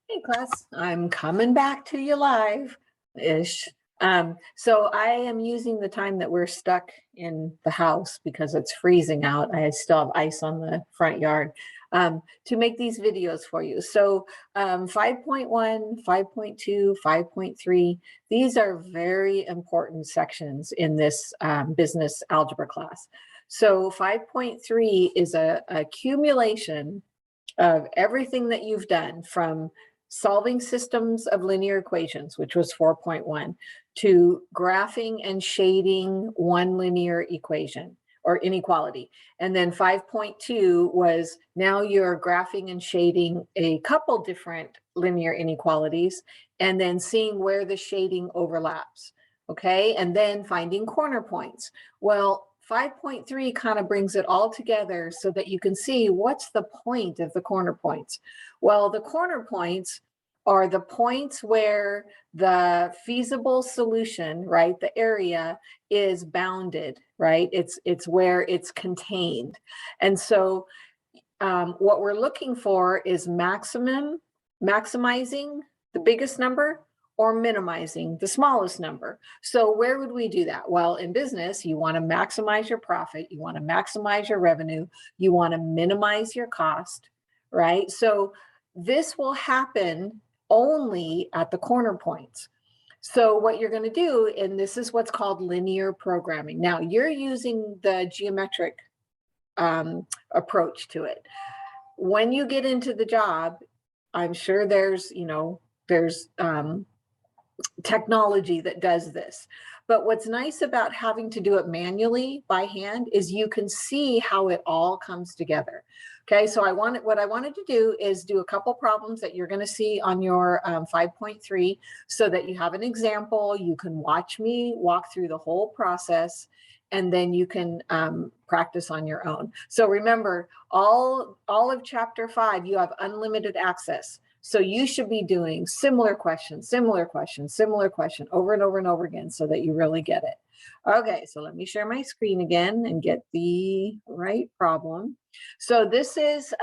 Hey class, I'm coming back to you live-ish. So I am using the time that we're stuck in the house because it's freezing out. I still have ice on the front yard to make these videos for you. So 5.1, 5.2, 5.3, these are very important sections in this business algebra class. So 5.3 is a accumulation of everything that you've done from solving systems of linear equations, which was 4.1, to graphing and shading one linear equation or inequality. And then 5.2 was now you're graphing and shading a couple different linear inequalities and then seeing where the shading overlaps. Okay, and then finding corner points. Well, 5.3 kind of brings it all together so that you can see what's the point of the corner points. Well, the corner points are the points where the feasible solution, right, the area is bounded, right? It's where it's contained. And so what we're looking for is maximizing the biggest number or minimizing the smallest number. So where would we do that? Well, in business, you want to maximize your profit, you want to maximize your revenue, you want to minimize your cost, right? So this will happen only at the corner points. So what you're going to do, and this is what's called linear programming. Now you're using the geometric approach to it. When you get into the job, I'm sure there's technology that does this. But what's nice about having to do it manually by hand is you can see how it all comes together. Okay, so what I wanted to do is do a couple problems that you're going to see on your 5.3 so that you have an example. You can watch me walk through the whole process and then you can practice on your own. So remember, all of chapter 5, you have unlimited access. So you should be doing similar question, similar question, similar question over and over and over again so that you really get it. Okay, so let me share my screen again and get the right problem. So this is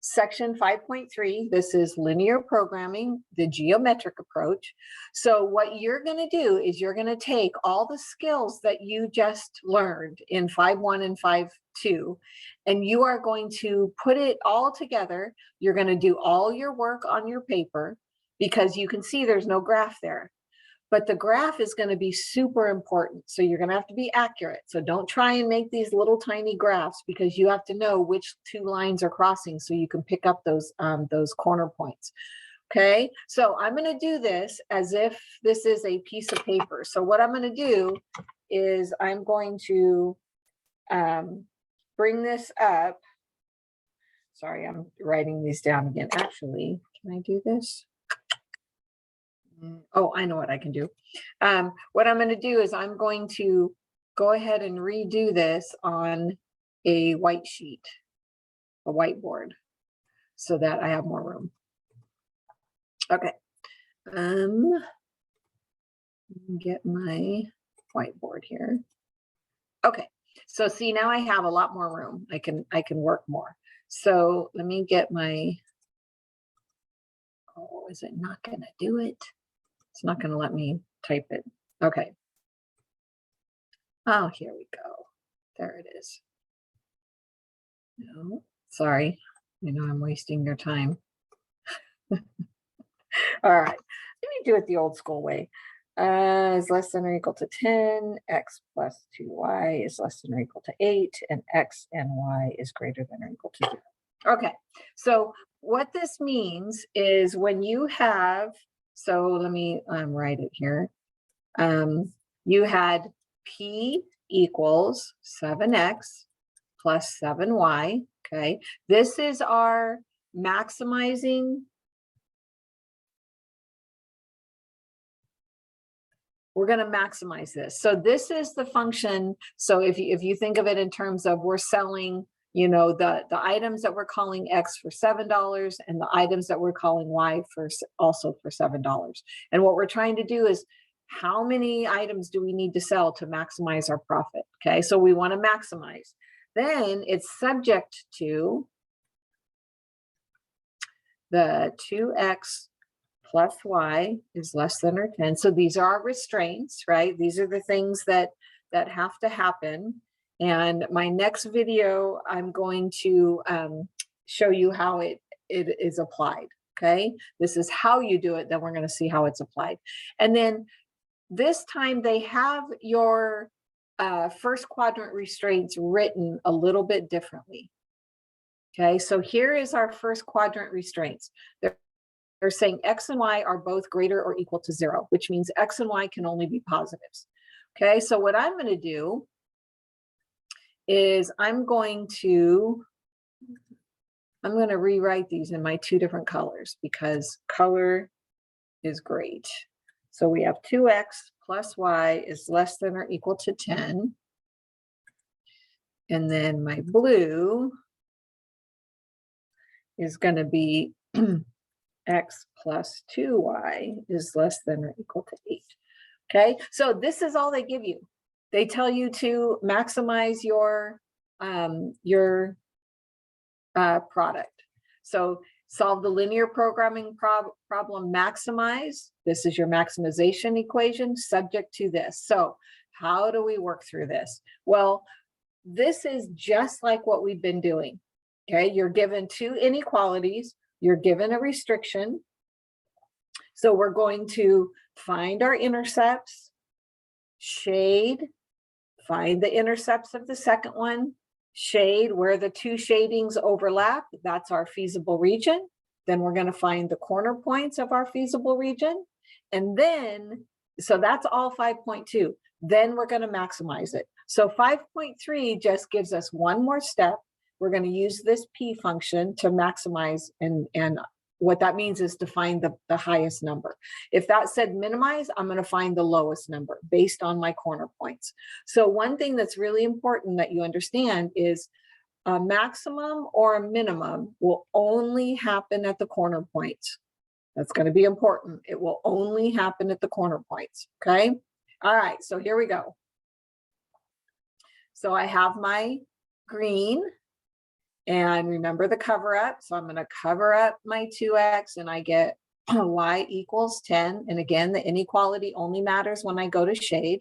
section 5.3. This is linear programming, the geometric approach. So what you're going to do is you're going to take all the skills that you just learned in 5.1 and 5.2, and you are going to put it all together. You're going to do all your work on your paper because you can see there's no graph there. But the graph is going to be super important. So you're going to have to be accurate. So don't try and make these little tiny graphs because you have to know which two lines are crossing so you can pick up those corner points. Okay, so I'm going to do this as if this is a piece of paper. So what I'm going to do is I'm going to bring this up. Sorry, I'm writing these down again. Actually, can I do this? Oh, I know what I can do. What I'm going to do is I'm going to go ahead and redo this on a white sheet, a whiteboard, so that I have more room. Okay. Get my whiteboard here. Okay. So see, now I have a lot more room. I can work more. So let me get my, oh, is it not going to do it? It's not going to let me type it. Okay. Oh, here we go. There it is. No, sorry. I know I'm wasting your time. All right. Let me do it the old school way. Is less than or equal to 10, x plus 2y is less than or equal to 8, and x and y is greater than or equal to 0. Okay, so what this means is when you have, so let me write it here. You had p equals 7x plus 7y, okay? This is our maximizing. We're going to maximize this. So this is the function. So if you think of it in terms of we're selling, you know, the items that we're calling X for $7 and the items that we're calling Y for also for $7. And what we're trying to do is how many items do we need to sell to maximize our profit? Okay, so we want to maximize. Then it's subject to the 2x plus y is less than or 10. So these are our restraints, right? These are the things that have to happen. And my next video, I'm going to show you how it is applied. Okay, this is how you do it. Then we're going to see how it's applied. And then this time they have your first quadrant restraints written a little bit differently. Okay, so here is our first quadrant restraints. They're saying x and y are both greater or equal to 0, which means x and y can only be positives. Okay, so what I'm going to do is I'm going to rewrite these in my 2 different colors because color is great. So we have 2x plus y is less than or equal to 10. And then my blue is going to be x plus 2y is less than or equal to 8. Okay, so this is all they give you. They tell you to maximize your product. So solve the linear programming problem, maximize. This is your maximization equation subject to this. So how do we work through this? Well, this is just like what we've been doing. Okay, you're given 2 inequalities, you're given a restriction. So we're going to find our intercepts, shade, find the intercepts of the second one, shade where the 2 shadings overlap, that's our feasible region. Then we're going to find the corner points of our feasible region. And then, so that's all 5.2. Then we're going to maximize it. So 5.3 just gives us one more step. We're going to use this P function to maximize, and what that means is to find the highest number. If that said minimize, I'm going to find the lowest number based on my corner points. So one thing that's really important that you understand is a maximum or a minimum will only happen at the corner points. That's going to be important. It will only happen at the corner points. Okay. All right. So here we go. So I have my green. And remember the cover up. So I'm going to cover up my 2x and I get y equals 10. And again, the inequality only matters when I go to shade.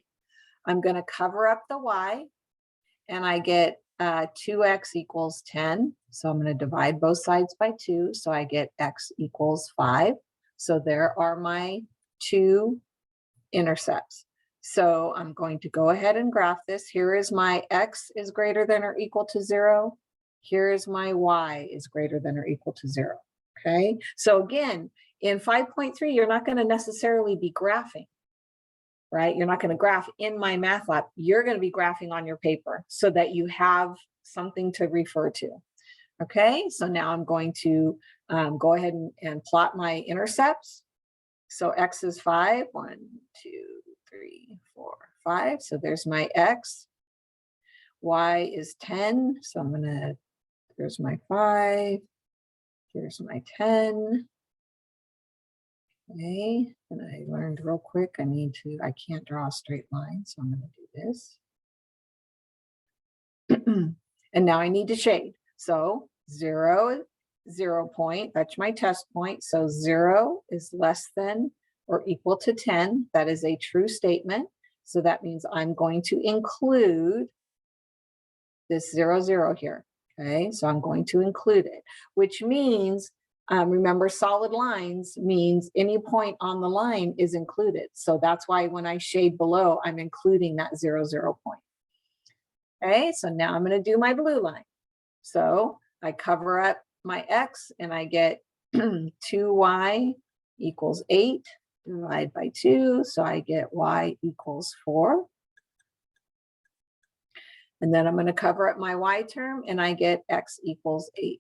I'm going to cover up the y and I get 2x equals 10. So I'm going to divide both sides by 2. So I get x equals 5. So there are my 2 intercepts. So I'm going to go ahead and graph this. Here is my x is greater than or equal to 0. Here is my y is greater than or equal to 0. Okay, so again, in 5.3, you're not going to necessarily be graphing, right? You're not going to graph in my math lab. You're going to be graphing on your paper so that you have something to refer to. Okay, so now I'm going to go ahead and plot my intercepts. So x is 5, 1, 2, 3, 4, 5. So there's my x. Y is 10. So I'm going to, here's my 5. Here's my 10. Okay, and I learned real quick, I can't draw a straight line, so I'm going to do this. And now I need to shade. So 0, 0 point, that's my test point. So 0 is less than or equal to 10. That is a true statement. So that means I'm going to include this 0, 0 here. Okay, so I'm going to include it, which means, remember, solid lines means any point on the line is included. So that's why when I shade below, I'm including that 0, 0 point. Okay, so now I'm going to do my blue line. So I cover up my x and I get 2y equals 8, divide by 2. So I get y equals 4. And then I'm going to cover up my y term and I get x equals 8.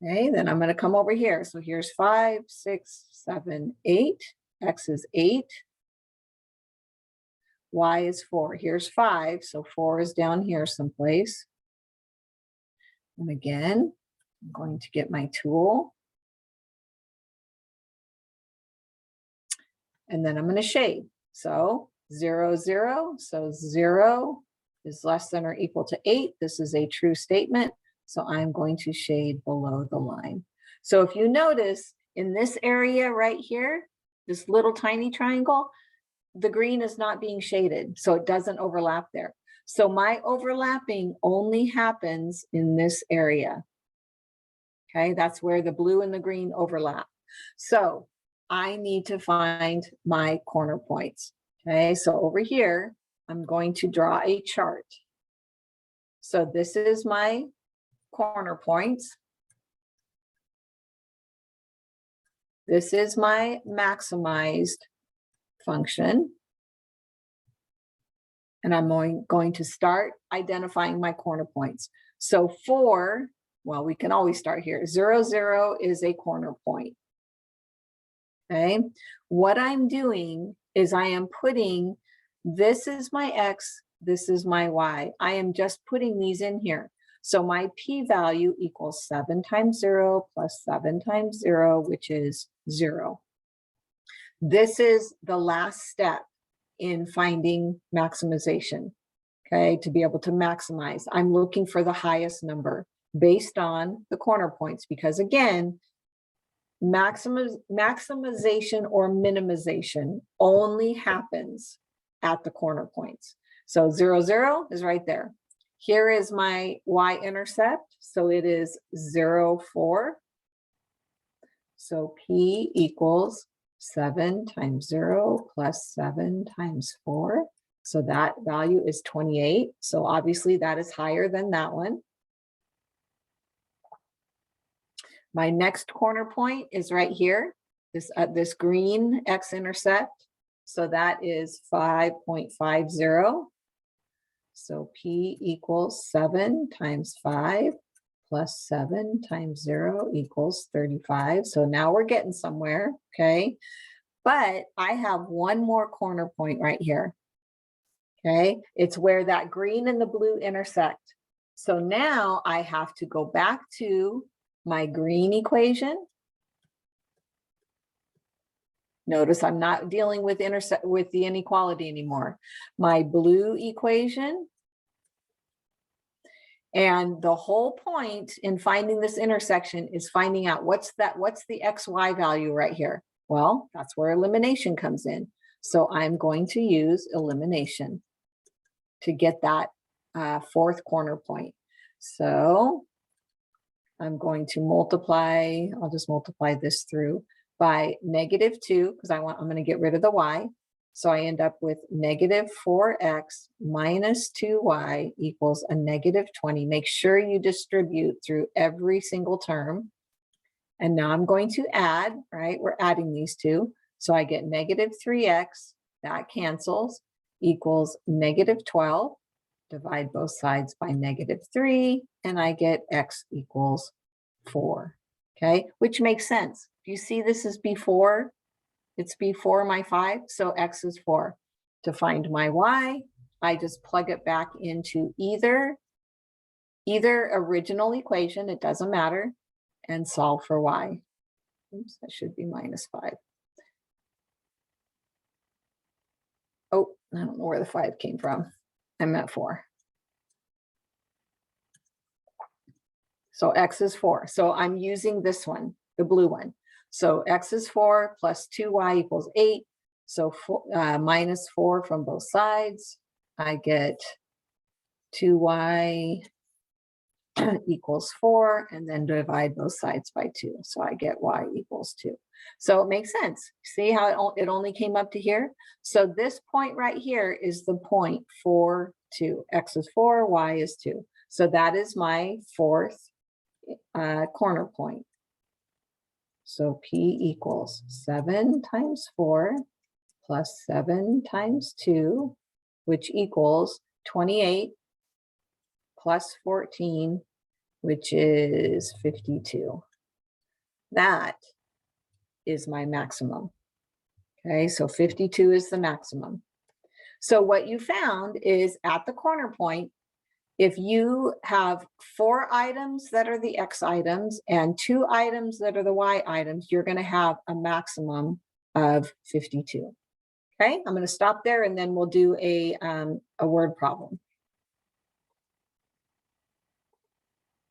Okay, then I'm going to come over here. So here's 5, 6, 7, 8. X is 8. Y is 4. Here's 5. So 4 is down here someplace. And again, I'm going to get my tool. And then I'm going to shade. So 0, 0. So 0 is less than or equal to 8. This is a true statement. So I'm going to shade below the line. So if you notice in this area right here, this little tiny triangle, the green is not being shaded, so it doesn't overlap there. So my overlapping only happens in this area. Okay, that's where the blue and the green overlap. So I need to find my corner points. Okay, so over here, I'm going to draw a chart. So this is my corner points. This is my maximized function. And I'm going to start identifying my corner points. So 4, well, we can always start here. 0, 0 is a corner point. Okay, what I'm doing is I am putting, this is my X, this is my Y. I am just putting these in here. So my p-value equals 7 times 0 plus 7 times 0, which is 0. This is the last step in finding maximization, okay, to be able to maximize. I'm looking for the highest number based on the corner points, because again, maximization or minimization only happens at the corner points. So 0, 0 is right there. Here is my y-intercept, so it is 0, 4. So p equals 7 times 0 plus 7 times 4. So that value is 28. So obviously that is higher than that one. My next corner point is right here, this green x-intercept. So that is 5.50. So p equals 7 times 5 plus 7 times 0 equals 35. So now we're getting somewhere, okay? But I have one more corner point right here, okay? It's where that green and the blue intersect. So now I have to go back to my green equation. Notice I'm not dealing with the inequality anymore. My blue equation. And the whole point in finding this intersection is finding out what's the XY value right here. Well, that's where elimination comes in. So I'm going to use elimination to get that fourth corner point. So I'm going to multiply, I'll just multiply this through by -2, because I'm going to get rid of the y. So I end up with -4x minus 2y equals a -20. Make sure you distribute through every single term. And now I'm going to add, right? We're adding these two. So I get -3x, that cancels, equals -12. Divide both sides by -3, and I get x equals 4, okay? Which makes sense. You see this is before, it's before my 5, so x is 4. To find my y, I just plug it back into either original equation, it doesn't matter, and solve for y. Oops, that should be -5. Oh, I don't know where the 5 came from. I'm at 4. So x is 4. So I'm using this one, the blue one. So x is 4 plus 2y equals 8. So -4 from both sides. I get 2y equals 4, and then divide both sides by 2. So I get y equals 2. So it makes sense. See how it only came up to here? So this point right here is the point 4, 2. X is 4, y is 2. So that is my fourth corner point. So p equals 7 times 4 plus 7 times 2, which equals 28 plus 14, which is 52. That is my maximum. Okay, so 52 is the maximum. So what you found is at the corner point, if you have 4 items that are the X items and 2 items that are the Y items, you're going to have a maximum of 52. Okay, I'm going to stop there and then we'll do a word problem.